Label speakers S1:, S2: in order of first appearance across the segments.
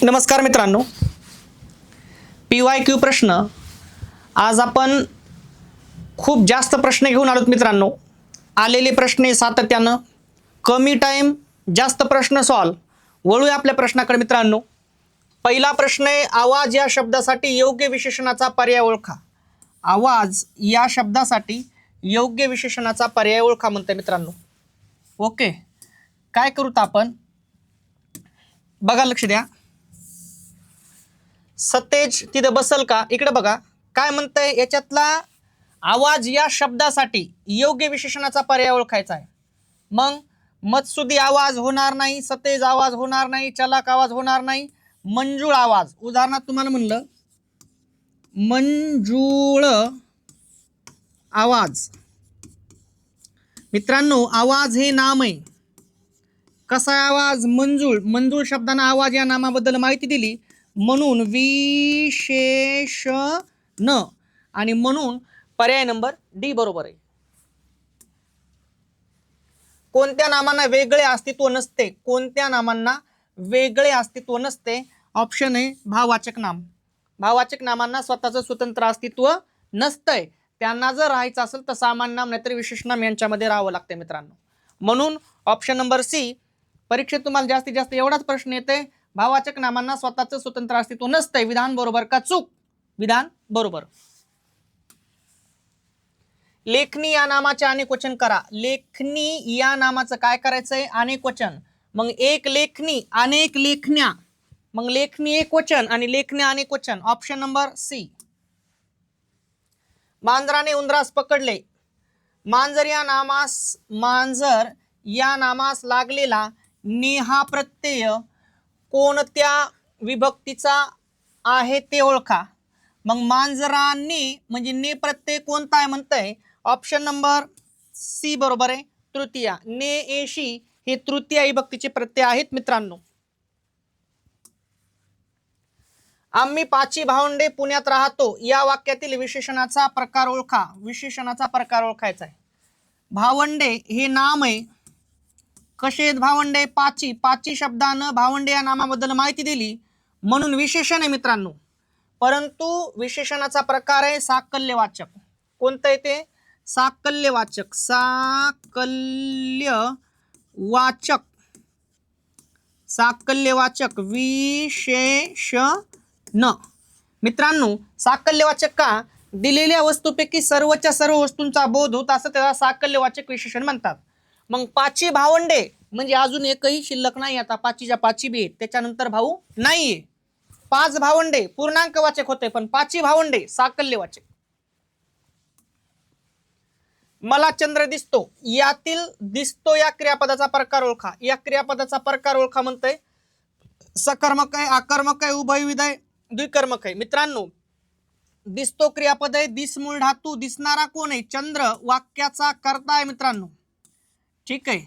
S1: नमस्कार मित्रांनो, PYQ प्रश्न आज आपण खूप जास्त प्रश्न घेऊन आलोत मित्रांनो. आलेले प्रश्न सातत्यानं कमी टाइम जास्त प्रश्न सॉल्व. वळूया आपल्या प्रश्नाकडे मित्रांनो. पहिला प्रश्न आहे, आवाज या शब्दासाठी योग्य विशेषणाचा पर्याय ओळखा. आवाज या शब्दासाठी योग्य विशेषणाचा पर्याय ओळखा म्हणते मित्रांनो. ओके, काय करूत आपण बघा, लक्ष द्या. सतेज तिथे बसल का? इकडे बघा काय म्हणतंय. याच्यातला आवाज या शब्दासाठी योग्य विशेषणाचा पर्याय ओळखायचा आहे. मग मत्सुदी आवाज होणार नाही, सतेज आवाज होणार नाही, चलाक आवाज होणार नाही, मंजूळ आवाज. उदाहरणार्थ तुम्हाला म्हणलं मंजूळ आवाज. मित्रांनो, आवाज हे नाम आहे. कसा आवाज? मंजूळ. मंजूळ शब्दानं आवाज या नामाबद्दल माहिती दिली म्हणून विशेषण, आणि म्हणून पर्याय नंबर डी बरोबर आहे. कोणत्या नामांना वेगळे अस्तित्व नसते? कोणत्या नामांना वेगळे अस्तित्व नसते? ऑप्शन आहे भाववाचक नाम. भाववाचक नामांना स्वतःचं स्वतंत्र अस्तित्व नसतंय. त्यांना जर राहायचं असेल तर सामान्य नाम नाहीतर विशेष नाम यांच्यामध्ये राहावं लागते मित्रांनो. म्हणून ऑप्शन नंबर सी. परीक्षेत तुम्हाला जास्तीत जास्त एवढाच प्रश्न येते, भाववाचक नामांना स्वतःचं स्वतंत्र अस्तित्व नसतंय. विधान बरोबर का चूक? विधान बरोबर. लेखनी या नामाचे अनेक वचन करा. लेखनी या नामाचं काय करायचंय? अनेक वचन. मग एक लेखनी, अनेक लेखण्या. मग लेखनी एक वचन आणि लेखण्या अनेक वचन. Option number C. मांजराने उंदरास पकडले. मांजर या नामास लागलेला ने हा प्रत्यय कोणत्या विभक्तीचा आहे ते ओळखा. मग मांजराने म्हणजे ने प्रत्यय कोणता आहे म्हणतंय? ऑप्शन नंबर सी बरोबर आहे, तृतीया. ने एशी हे तृतीया विभक्तीचे प्रत्यय आहेत मित्रांनो. आम्ही पाची भावंडे पुण्यात राहतो या वाक्यातील विशेषणाचा प्रकार ओळखा. विशेषणाचा प्रकार ओळखायचा आहे. भावंडे हे नाम आहे. कसे आहेत भावंडे? पाची. पाची शब्दानं भावंडे या नामाबद्दल माहिती दिली म्हणून विशेषण आहे मित्रांनो. परंतु विशेषणाचा प्रकार आहे साकल्यवाचक. कोणतं आहे ते? साकल्यवाचक. साकल्यवाचक. साकल्यवाचक विशेषण. मित्रांनो, साकल्यवाचक का? दिलेल्या वस्तूपैकी सर्वच्या सर्व वस्तूंचा बोध होत असं त्याला साकल्यवाचक विशेषण म्हणतात. मग पाची भावंडे म्हणजे अजून एकही शिल्लक नाही. आता पाचीच्या पाची बी आहेत, त्याच्यानंतर भाऊ नाहीये. पाच भावंडे पूर्णांकवाचक होते, पण पाची भावंडे साकल्यवाचक. मला चंद्र दिसतो यातील दिसतो या क्रियापदाचा प्रकार ओळखा. या क्रियापदाचा प्रकार ओळखा म्हणतंय. सकर्मक आहे, आकर्मक आहे, उभयविध आहे, द्विकर्मक आहे. मित्रांनो, दिसतो क्रियापद आहे. दिस मूळ धातू. दिसणारा कोण आहे? चंद्र. वाक्याचा कर्ता आहे मित्रांनो. ठीक आहे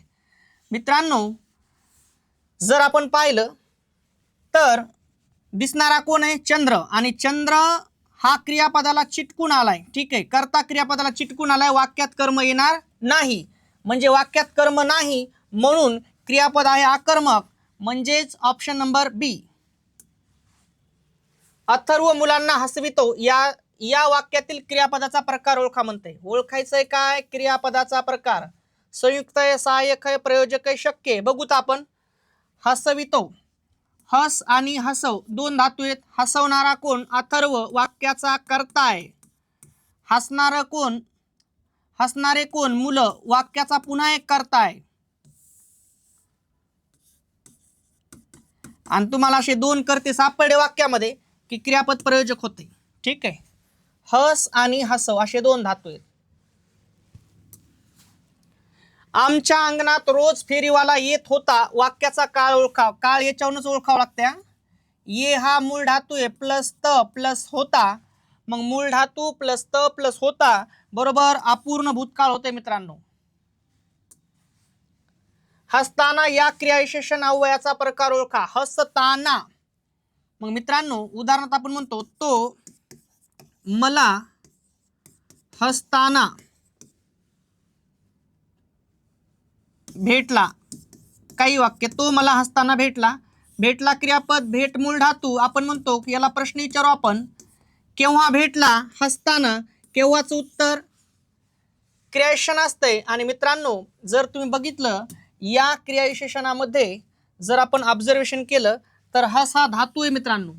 S1: मित्रांनो, जर आपण पाहिलं तर दिसणारा कोण आहे? चंद्र. आणि चंद्र हा क्रियापदाला चिटकून आलाय. ठीक आहे, कर्ता क्रियापदाला चिटकून आलाय. वाक्यात कर्म येणार नाही. म्हणजे वाक्यात कर्म नाही म्हणून क्रियापद आहे आकर्मक. म्हणजेच ऑप्शन नंबर बी. अथर्व मुलांना हसवितो या वाक्यातील क्रियापदाचा प्रकार ओळखा म्हणते. ओळखायचंय काय? क्रियापदाचा प्रकार. संयुक्त आहे, सहाय्यक आहे, प्रयोजक आहे, शक्य आहे. बघूत आपण. हसवितो. हस आणि हसव दोन धातू आहेत. हसवणारा कोण? अथर्व. वाक्याचा कर्ता आहे. हसणारा कोण? हसणारे कोण? मुलं. वाक्याचा पुन्हा एक कर्ता आहे. आणि तुम्हाला असे दोन कर्ते सापडले वाक्यामध्ये की क्रियापद प्रयोजक होते. ठीक आहे, हस आणि हसव असे दोन धातू आहेत. आमच्या अंगणात रोज फेरीवाला येत होता. वाक्याचा काळ ओळखा. काळ याच्यावरूनच ओळखावं लागत्या. ये हा मूळ धातू आहे प्लस त प्लस होता. मग मूळ धातू प्लस त प्लस होता बरोबर अपूर्ण भूतकाळ होते मित्रांनो. हसताना या क्रियाविशेषण अव्ययाचा प्रकार ओळखा. हसताना. मग मित्रांनो, उदाहरणार्थ आपण म्हणतो तो मला हसताना भेटला. काही वाक्य तो मला हसताना भेटला. भेटला क्रियापद, भेट मूळ धातू. आपण म्हणतो की याला प्रश्न विचारू आपण, केव्हा भेटला, हसताना. केव्हाचं उत्तर क्रियाविशेषण असतंय. आणि मित्रांनो जर तुम्ही बघितलं या क्रियाविशेषणामध्ये जर आपण ऑब्झर्वेशन केलं तर हस हा धातू आहे मित्रांनो,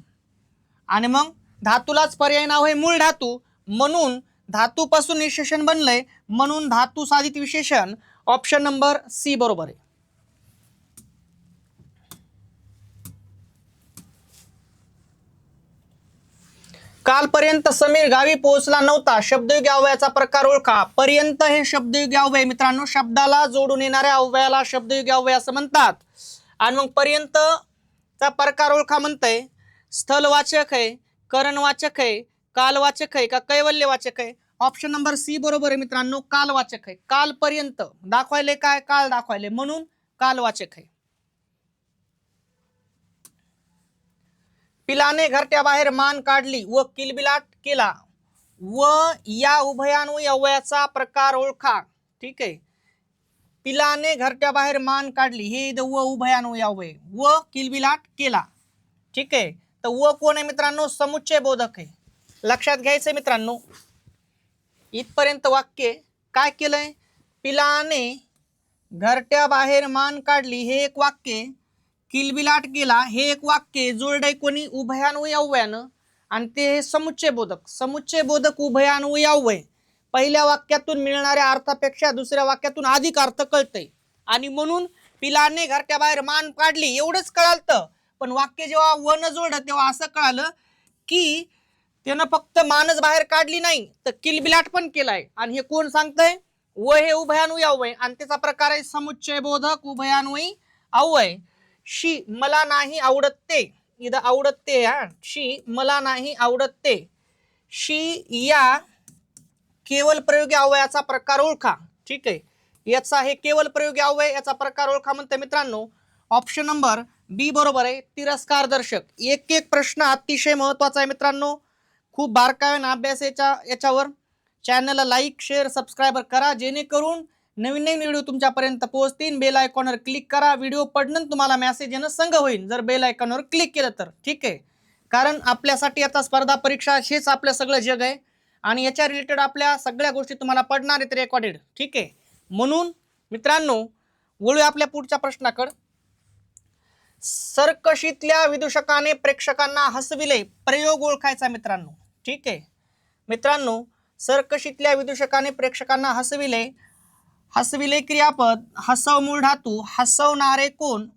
S1: आणि मग धातूलाच पर्याय नाव आहे मूळ धातू, म्हणून धातूपासून विशेषण बनलंय, म्हणून धातू साधित विशेषण. ऑप्शन नंबर सी बरोबर आहे. कालपर्यंत समीर गावी पोहोचला नव्हता. शब्दयोगी अव्ययाचा प्रकार ओळखा. पर्यंत हे शब्दयोगी अव्यय मित्रांनो, शब्दाला जोडून येणाऱ्या अव्ययाला शब्दयोगी अव्यय असं म्हणतात. आणि मग पर्यंतचा प्रकार ओळखा म्हणतंय. स्थलवाचक आहे, करणवाचक आहे, कालवाचक आहे का कैवल्यवाचक आहे? ऑप्शन नंबर सी बरोबर आहे मित्रांनो, कालवाचक आहे. कालपर्यंत दाखवायले काय, काल दाखवायले, म्हणून कालवाचक आहे. पिलाने घरट्याबाहेर मान काढली व किलबिलाट केला व या उभयान्वयी अव्ययाचा प्रकार ओळखा. ठीक आहे. पिलाने घरट्याबाहेर मान काढली, हे व उभयान्वयी अव्यय, व किलबिलाट केला. ठीक आहे. तर व कोण आहे मित्रांनो? समुच्चय बोधक आहे. लक्षात घ्यायचंय मित्रांनो. इथपर्यंत वाक्य काय केलंय? पिलाने घरट्याबाहेर मान काढली हे एक वाक्य, किलबिलाट केला हे एक वाक्य, जोडलंय कोणी? उभयान्वयी अव्ययानं, आणि ते समुच्चय बोधक. समुच्चय बोधक उभयान्वयी अव्यय पहिल्या वाक्यातून मिळणाऱ्या अर्थापेक्षा दुसऱ्या वाक्यातून अधिक अर्थ कळतंय, आणि म्हणून पिलाने घरट्याबाहेर मान काढली एवढंच कळालं. पण वाक्य जेव्हा वन जोडलं तेव्हा असं कळालं की त्यानं फक्त मानच बाहेर काढली नाही तर किलबिलाट पण केलाय. आणि हे कोण सांगतंय? व हे उभयान्वयी अव्यय, आणि त्याचा प्रकार आहे समुच्चय बोधक उभयान्वयी अव्यय. शी मला नाही आवडत ते, इथं आवडत ते, हा शी मला नाही आवडत ते. शी या केवल प्रयोगी अव्ययाचा प्रकार ओळखा. ठीक आहे. याचा हे केवल प्रयोगी अव्यय याचा प्रकार ओळखा म्हणते मित्रांनो. ऑप्शन नंबर बी बरोबर आहे, तिरस्कार दर्शक. एक एक प्रश्न अतिशय महत्वाचा आहे मित्रांनो, खूप बारकाईने अभ्यास याच्यावर. चॅनलला लाईक, शेअर, सबस्क्राईबर करा, जेणेकरून नवीन नवीन व्हिडिओ तुमच्यापर्यंत पोहोचतील. बेल आयकॉनवर क्लिक करा. व्हिडिओ पडणं तुम्हाला मेसेज येणं संग होईल जर बेल आयकॉनवर क्लिक केलं तर. ठीक आहे. कारण आपल्यासाठी आता स्पर्धा परीक्षा हेच आपलं सगळं जग आहे, आणि याच्या रिलेटेड आपल्या सगळ्या गोष्टी तुम्हाला पडणार आहेत रेकॉर्डेड. ठीक आहे. म्हणून मित्रांनो वळूया आपल्या पुढच्या प्रश्नाकडे. सर्कशीतल्या विदूषकाने प्रेक्षकांना हसविले. प्रयोग ओळखायचा मित्रांनो. ठीक आहे मित्रांनो, सर्कशीतल्या विदूषकाने प्रेक्षकांना हसविले. हसविले क्रियापद, हसव मूळ धातू, हसवणारे कोण?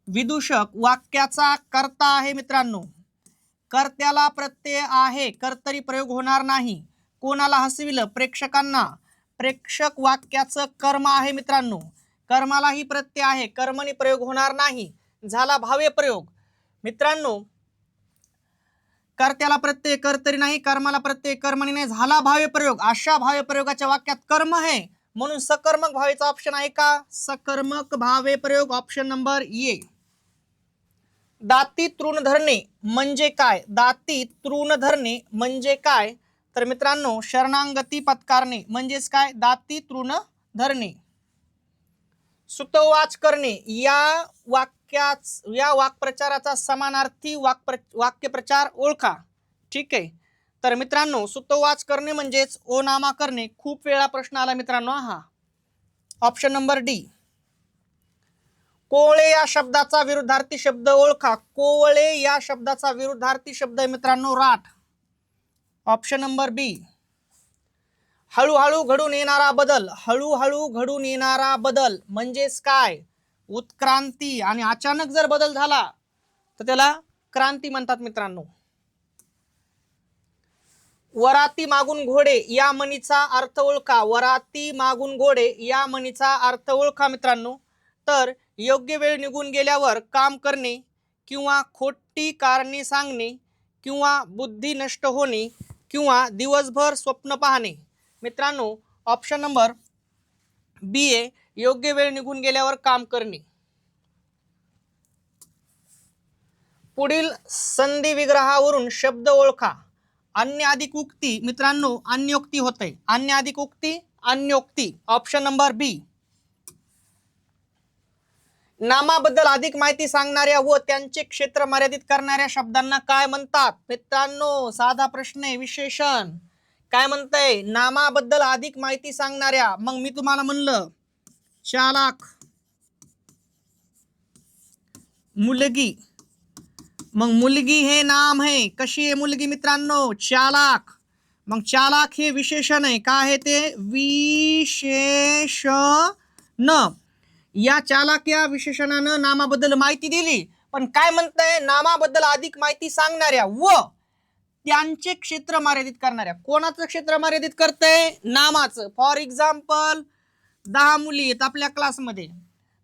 S1: विदूषक. वाक्याचा कर्ता आहे मित्रांनो, कर्त्याला प्रत्यय आहे, कर्तरी प्रयोग होणार नाही. कोणाला हसविलं? प्रेक्षकांना. प्रेक्षक वाक्याचं कर्म आहे मित्रांनो, कर्मालाही प्रत्यय आहे, कर्मणी प्रयोग होणार नाही. झाला भाव्य प्रयोग मित्रांनो. कर्त्याला प्रत्यय, कर्तरी नाही, कर्माला प्रत्यय, कर्मणी नाही, झाला भाव्य प्रयोग. अशा भाव्य प्रयोगाच्या वाक्यात कर्म आहे, म्हणून सकर्मक भावेचा ऑप्शन आहे का? सकर्मक भावे प्रयोग ऑप्शन नंबर ए. दाती तृण धरणे म्हणजे काय? दाती तृण धरणे म्हणजे काय? तर मित्रांनो शरणांगती पत्कारणे म्हणजेच काय? दाती तृण धरणे. सुतोवाच करणे या वाक्प्रचाराचा समानार्थी वाक्यप्रचार ओळखा. ठीक आहे. तर मित्रांनो सुतोवाच करणे म्हणजेच ओनामा करणे. खूप वेळा प्रश्न आला मित्रांनो हा. Option number D. कोवळे या शब्दाचा विरुद्धार्थी शब्द ओळखा. कोवळे या शब्दाचा विरुद्धार्थी शब्द आहे मित्रांनो राठ. ऑप्शन नंबर बी. हळूहळू घडून येणारा बदल. हळूहळू घडून येणारा बदल म्हणजेच काय? उत्क्रांती. आणि अचानक जर बदल झाला तर त्याला क्रांती म्हणतात मित्रांनो. वराती मागून घोडे या म्हणीचा अर्थ ओळखा. वराती मागून घोडे या म्हणीचा अर्थ ओळखा मित्रांनो. तर योग्य वेळ निघून गेल्यावर काम करणे, किंवा खोटी कारणे सांगणे, किंवा बुद्धी नष्ट होणे, किंवा दिवसभर स्वप्न पाहणे. मित्रांनो ऑप्शन नंबर बी आहे, योग्य वेळ निघून गेल्यावर काम करणे. पुढील संधी विग्रहावरून शब्द ओळखा. अन्य अधिक उक्ती. मित्रांनो अन्योक्ती होते. अन्य अधिक उक्ती, अन्योक्ती. ऑप्शन नंबर बी. नामाबद्दल अधिक माहिती सांगणाऱ्या व त्यांचे क्षेत्र मर्यादित करणाऱ्या शब्दांना काय म्हणतात? मित्रांनो, साधा प्रश्न आहे, विशेषण. काय म्हणतंय? नामाबद्दल अधिक माहिती सांगणाऱ्या. मग मी तुम्हाला म्हणलं चालाक, मुलगी. मग मुलगी हे नाम आहे. कशी आहे मुलगी मित्रांनो? चालाक. मग चालाक हे विशेषण आहे. काय आहे ते? विशेषण. या चालाक या विशेषणानं नामाबद्दल माहिती दिली. पण काय म्हणतंय? नामाबद्दल अधिक माहिती सांगणाऱ्या व त्यांचे क्षेत्र मर्यादित करणाऱ्या. कोणाचं क्षेत्र मर्यादित करतंय? नामाचं. फॉर एक्झाम्पल 10 मुली आहेत आपल्या क्लासमध्ये.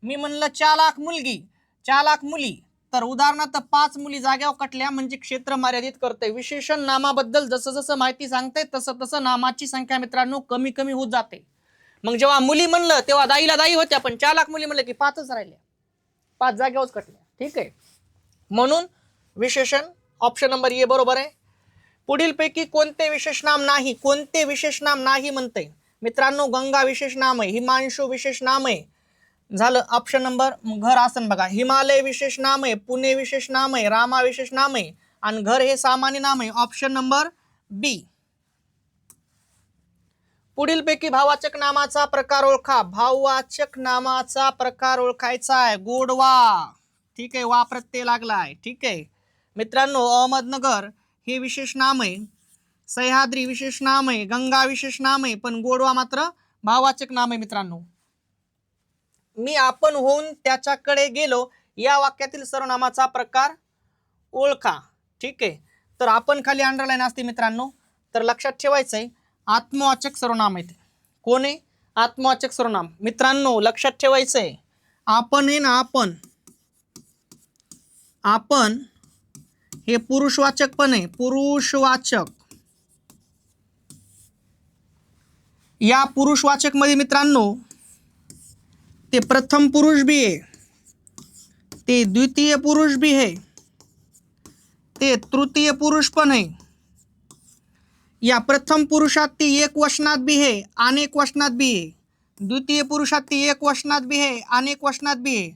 S1: मी म्हणलं चालाक मुलगी, चालाक मुली, तर उदाहरणार्थ 5 मुली जाग्यावर कटल्या म्हणजे क्षेत्र मर्यादित करतंय. विशेषण नामाबद्दल जसं जसं माहिती सांगते तसं तसं नामाची संख्या मित्रांनो कमी कमी होत जाते. मग जेव्हा मुली म्हणलं तेव्हा दाईला दाई होत्या, पण चालाक मुली म्हणलं की 5च राहिल्या, 5 जाग्यावरच कटल्या. ठीक आहे, म्हणून विशेषण ऑप्शन नंबर ए बरोबर आहे. पुढील पैकी कोणते विशेष नाम नाही? कोणते विशेष नाम नाही म्हणते मित्रांनो? गंगा विशेष नाम आहे, हिमांशू विशेष नाम आहे. झालं ऑप्शन नंबर. घर आसन बघा, हिमालय विशेष नाम आहे, पुणे विशेष नाम आहे, रामा विशेष नाम आहे आणि घर हे सामान्य नाम आहे. ऑप्शन नंबर बी. पुढील पैकी भाववाचक नामाचा प्रकार ओळखा. भाववाचक नामाचा प्रकार ओळखायचा आहे. गोडवा. ठीक आहे, वा प्रत्यय लागलाय. ठीक आहे मित्रांनो, अहमदनगर हे विशेष नाम आहे, सह्याद्री विशेष नाम आहे, गंगा विशेष नाम आहे, पण गोडवा मात्र भाववाचक नाम आहे. मित्रांनो, मी आपण होऊन त्याच्याकडे गेलो या वाक्यातील सर्वनामाचा प्रकार ओळखा. ठीक आहे, तर आपण खाली अंडरलाईन असते मित्रांनो, तर लक्षात ठेवायचंय आत्मवाचक सर्वनाम आहे. कोण आहे? आत्मवाचक सर्वनाम. मित्रांनो लक्षात ठेवायचंय, आपण आहे ना, आपण हे पुरुषवाचक पण आहे. पुरुषवाचक. या पुरुषवाचक मध्ये मित्रांनो ते प्रथम पुरुष भी आहे, ते द्वितीय पुरुष भी आहे, ते तृतीय पुरुष पण आहे. या प्रथम पुरुषात ती एक वचनात भी है, अनेक वचनात भी है. द्वितीय पुरुषात ती एक वचनात भी है, अनेक वचनात भी है.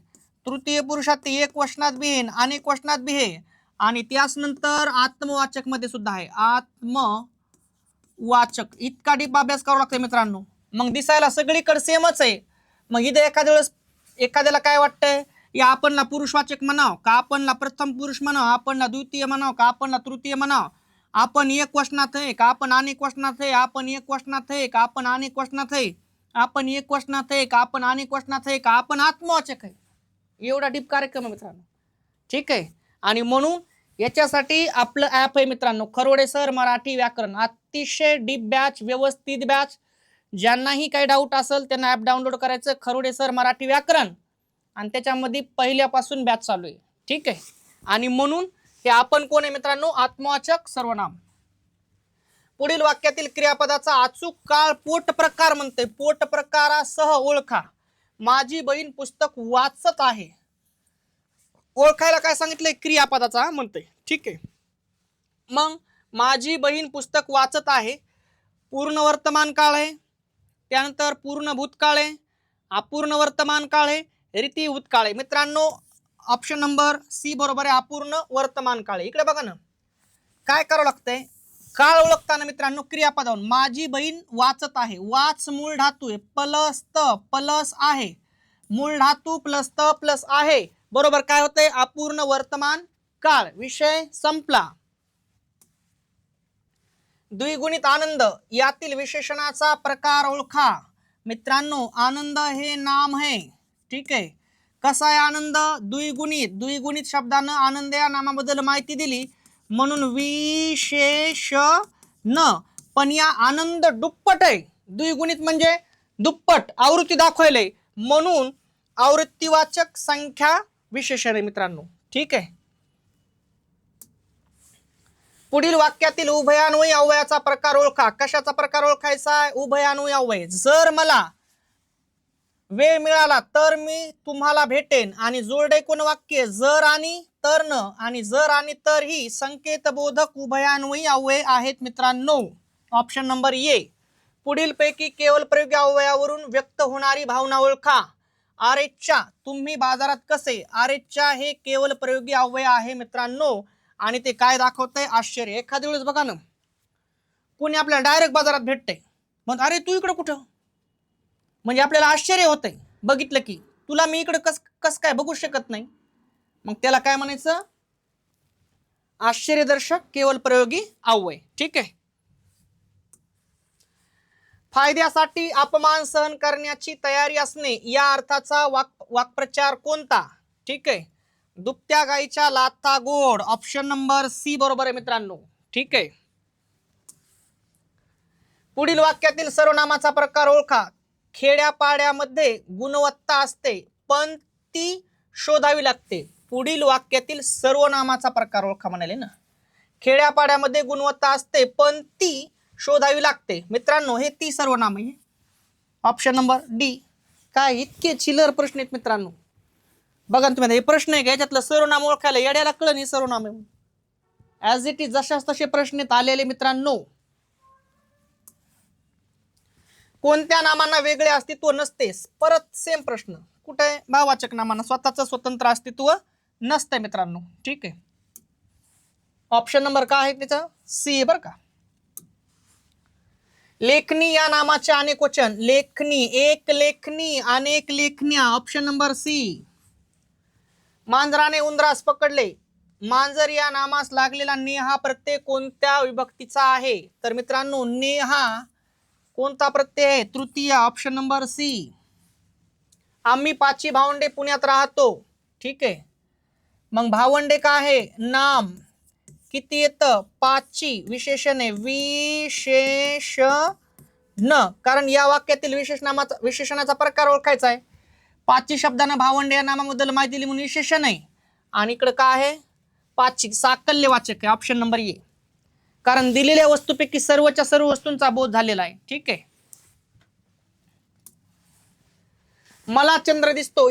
S1: तृतीय पुरुषात ती एक वचनात भी है, अनेक वचनात भी है. आणि त्याच नंतर आत्मवाचक मध्ये सुद्धा आहे. आत्मवाचक. इतका डीप अभ्यास करावा लागतो मित्रांनो, मग दिसायला सगळीकडे सेमच आहे. मग इथे एखाद्या वेळेस एखाद्याला काय वाटतंय, या आपणला पुरुषवाचक म्हणाव का, आपणला प्रथम पुरुष म्हणाव, आपणला द्वितीय म्हणाव का, आपणला तृतीय म्हणाव, आपण एक वचनात आहे का, आपण अनेक वचनात आहे, आपण एक वचनात आहे का, आपण अनेक वचनात आहे, आपण एक वचनात आहे का, आपण अनेक वचनात आहे का, आपण आत्मवाचक आहे. एवढा डीप कार्यक्रम मित्रांनो. ठीक आहे, आणि म्हणून याच्यासाठी आपलं ॲप आहे मित्रांनो, खरोडे सर मराठी व्याकरण. अतिशय डीप बॅच, व्यवस्थित बॅच. ज्यांनाही काही डाऊट असेल त्यांना ॲप डाउनलोड करायचं, खरोडे सर मराठी व्याकरण, आणि त्याच्यामध्ये पहिल्यापासून बॅच चालू आहे. ठीक आहे, आणि म्हणून हे आपण कोण आहे मित्रांनो? आत्मवाचक सर्वनाम. पुढील वाक्यातील क्रियापदाचा अचूक काळ पोट प्रकार म्हणते. पोट प्रकारासह ओळखा. माझी बहीण पुस्तक वाचत आहे. ओळखायला काय सांगितलंय? क्रियापदाचा म्हणते. ठीक आहे, मग माझी बहीण पुस्तक वाचत आहे. पूर्ण वर्तमान काळ आहे, त्यानंतर पूर्ण भूतकाळ आहे, अपूर्ण वर्तमान काळ आहे, रीती भूतकाळ आहे. मित्रांनो ऑप्शन नंबर सी बरोबर आहे, अपूर्ण वर्तमान काळ. इकडे बघा ना, काय करावं लागतंय काळ ओळखताना मित्रांनो? क्रियापदावरून. माझी बहीण वाचत आहे. वाच मूळ धातू आहे, प्लस त प्लस आहे, मूळ धातू प्लस त प्लस आहे, बरोबर. काय होतंय? अपूर्ण वर्तमान काळ. विषय संपला. द्विगुणित आनंद यातील विशेषणाचा प्रकार ओळखा. मित्रांनो आनंद हे नाम आहे. ठीक आहे, कसा आहे आनंद? द्विगुणित. द्विगुणित शब्दानं आनंद या नामाबद्दल माहिती दिली म्हणून विशेषण. पण या आनंद दुप्पट आहे. द्विगुणित म्हणजे दुप्पट, आवृत्ती दाखवायलंय म्हणून आवृत्तीवाचक संख्या विशेषण आहे मित्रांनो. ठीक आहे, पुढील वाक्यातील उभयान्वयी अव्ययाचा प्रकार ओळखा. कशाचा प्रकार ओळखायचा आहे? उभयान्वयी अव्यय. जर मला वेळ मिळाला तर मी तुम्हाला भेटेन, आणि जोडे कोण वाक्य जर आणि तर न, आणि जर आणि तर ही संकेतबोधक उभयान्वयी अव्यय आहेत मित्रांनो. Option number A. पुढील पैकी केवळ प्रयोगी अव्ययावरून व्यक्त होणारी भावना ओळखा. आरेच्या तुम्ही बाजारात कसे, आरेच्या हे केवळ प्रयोगी अव्यय आहे मित्रांनो, आणि ते काय दाखवतंय, आश्चर्य. एखाद्या वेळेस बघा ना, कोणी आपल्याला डायरेक्ट बाजारात भेटते, मग अरे तू इकडं कुठं, म्हणजे आपल्याला आश्चर्य होतंय बघितलं की, तुला मी इकडं कस काय बघू शकत नाही, मग त्याला काय म्हणायचं, आश्चर्यदर्शक केवळ प्रयोगी अव्यय. ठीक आहे. फायद्यासाठी अपमान सहन करण्याची तयारी असणे या अर्थाचा वाक्प्रचार कोणता. ठीक आहे. दुभत्या गाईच्या लाथा गोड, ऑप्शन नंबर सी बरोबर आहे मित्रांनो. ठीक आहे. पुढील वाक्यातील सर्वनामाचा प्रकार ओळखा. खेड्यापाड्यामध्ये गुणवत्ता असते पण ती शोधावी लागते. पुढील वाक्यातील सर्वनामाचा प्रकार ओळखा म्हणाले ना. खेड्यापाड्यामध्ये गुणवत्ता असते पण ती शोधावी लागते. मित्रांनो हे ती सर्वनाम आहे, ऑप्शन नंबर डी. काय इतके चिलर प्रश्न आहेत मित्रांनो, बघा तुम्ही हे प्रश्न आहे का, याच्यातलं सर्वनाम ओळखायला येड्याला कळण हे सर्वनाम आहे. ऍज इट इज जशाच तसे प्रश्न आलेले मित्रांनो. कोणत्या नामांना वेगळे अस्तित्व नसते, परत सेम प्रश्न. कुठे भाववाचक नामांना स्वतःचं स्वतंत्र अस्तित्व नसते मित्रांनो. ठीक आहे. ऑप्शन नंबर काय आहे त्याचं, सी बरं का. लेखनी या नामाचे अनेक वचन, लेखनी, एक लेखनी, अनेक लेखन्या, ऑप्शन नंबर सी. मांजराने उंदरास पकडले, मांजर या नामास लागलेला नेहा प्रत्यय कोणत्या विभक्तीचा आहे, तर मित्रांनो नेहा कोणता प्रत्यय आहे, तृतीय, ऑप्शन नंबर सी. आम्ही पाची भावंडे पुण्यात राहतो. ठीक आहे. मग भावंडे काय आहे, नाम. किती येतं, पाची, विशेषण आहे विशेषण, कारण या वाक्यातील विशेषणाचा प्रकार ओळखायचा आहे. पाची शब्दानं भावंडे या नामाबद्दल माहिती दिली म्हणून विशेषण आहे, आणि इकडे काय आहे, पाची साकल्यवाचक आहे, ऑप्शन नंबर ए. कारण दिलेल्या वस्तूपैकी सर्वच्या सर्व वस्तूंचा बोध झालेला आहे. ठीक आहे. मला चंद्र दिसतो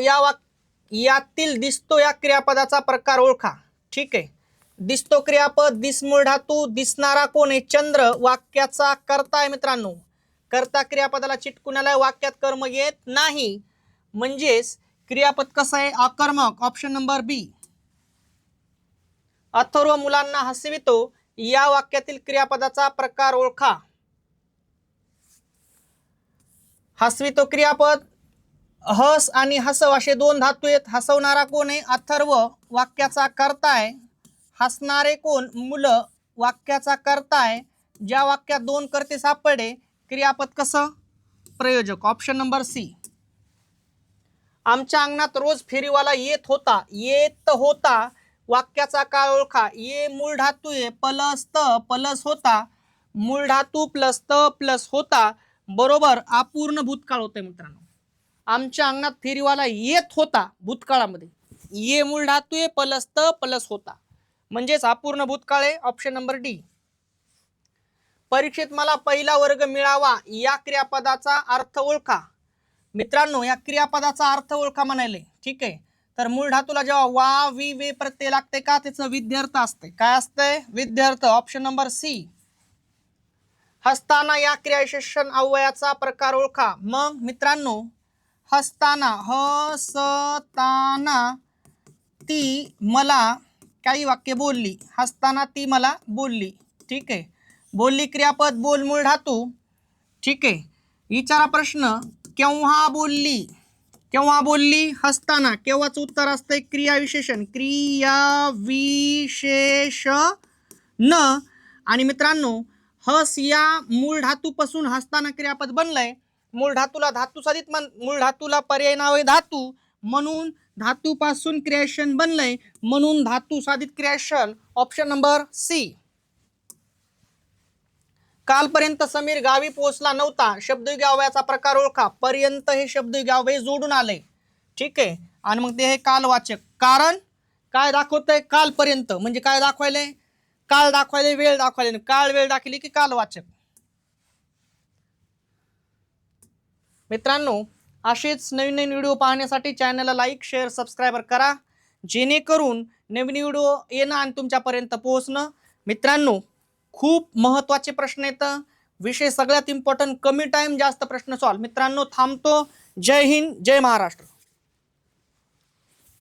S1: यातील दिसतो या क्रियापदाचा प्रकार ओळखा. ठीक आहे. दिसतो क्रियापद, दिस मूळ धातू, दिसणारा कोण आहे, चंद्र, वाक्याचा कर्ता आहे मित्रांनो. कर्ता क्रियापदाला चिटकून आलाय, वाक्यात कर्म येत नाही, म्हणजेच क्रियापद कसं आहे, आकर्मक, ऑप्शन नंबर बी. अथर्व मुलांना हसवितो या वाक्यातील क्रियापदाचा प्रकार ओळखा. हसवितो क्रियापद, हस आणि हसव असे दोन धातू आहेत. हसवणारा कोण आहे, अथर्व, वाक्याचा कर्ता आहे. हसणारे कोण, मुलं, वाक्याचा कर्ता आहे. ज्या वाक्यात दोन कर्ते सापडे, क्रियापद कसं, प्रयोजक, ऑप्शन नंबर सी. आमच्या अंगणात रोज फेरीवाला येत होता, येत होता, वाक्याचा काळ ओळखा. ये मूळ धातू आहे, प्लस त प्लस होता, मूळ धातू प्लस त प्लस होता, बरोबर अपूर्ण भूतकाळ होते मित्रांनो. आमच्या अंगणात फेरीवाला येत होता, भूतकाळामध्ये ये मूळ धातू आहे, प्लस त प्लस होता, म्हणजेच अपूर्ण भूतकाळ आहे, ऑप्शन नंबर डी. परीक्षेत मला पहिला वर्ग मिळावा या क्रियापदाचा अर्थ ओळखा. मित्रांनो या क्रियापदाचा अर्थ ओळखा म्हणाले. ठीक आहे. तर मूळ धातूला जेव्हा वा वी वे प्रत्यय लागते का, त्याचं विद्यार्थ असते. काय असतंय, विद्यार्थ, ऑप्शन नंबर सी. हसताना या क्रियाविशेषण अव्ययाचा प्रकार ओळखा. मग मित्रांनो हसताना, हसताना ती मला काही वाक्य बोलली, हसताना ती मला बोलली. ठीक आहे. बोलली क्रियापद, बोल मूळ धातू. ठीक आहे. विचारा प्रश्न, केव्हा बोलली, केव्हा बोलली, हसताना, केव्हाच उत्तर असतंय क्रियाविशेषण, क्रियाविशेषण. आणि मित्रांनो हस या मूळ धातूपासून हसताना क्रियापद बनलंय. मूळ धातूला धातू साधित मूळ धातूला पर्याय नाव आहे धातू, म्हणून धातूपासून क्रियाविशेषण बनलंय, म्हणून धातू साधित क्रियाविशेषण, ऑप्शन नंबर सी. कालपर्यंत समीर गावी पोहोचला नव्हता, शब्दयुगी अव्ययाचा प्रकार ओळखा. पर्यंत हे शब्दयुगी अव्यय जोडून आले. ठीक आहे. आणि मग ते हे कालवाचक, कारण काय दाखवतंय, कालपर्यंत म्हणजे काय दाखवायलंय, काळ दाखवायले, वेळ दाखवायले, काळ वेळ दाखवली की कालवाचक. मित्रांनो असेच नवीन नवीन व्हिडिओ पाहण्यासाठी चॅनलला लाईक, शेअर, सबस्क्राईब करा, जेणेकरून नवीन व्हिडिओ येणं आणि तुमच्यापर्यंत पोहोचणं. मित्रांनो खूप महत्त्वाचे प्रश्न येतं, विषय सगळ्यात इम्पॉर्टंट, कमी टाइम जास्त प्रश्न सॉल्व. मित्रांनो थांबतो. जय हिंद, जय महाराष्ट्र.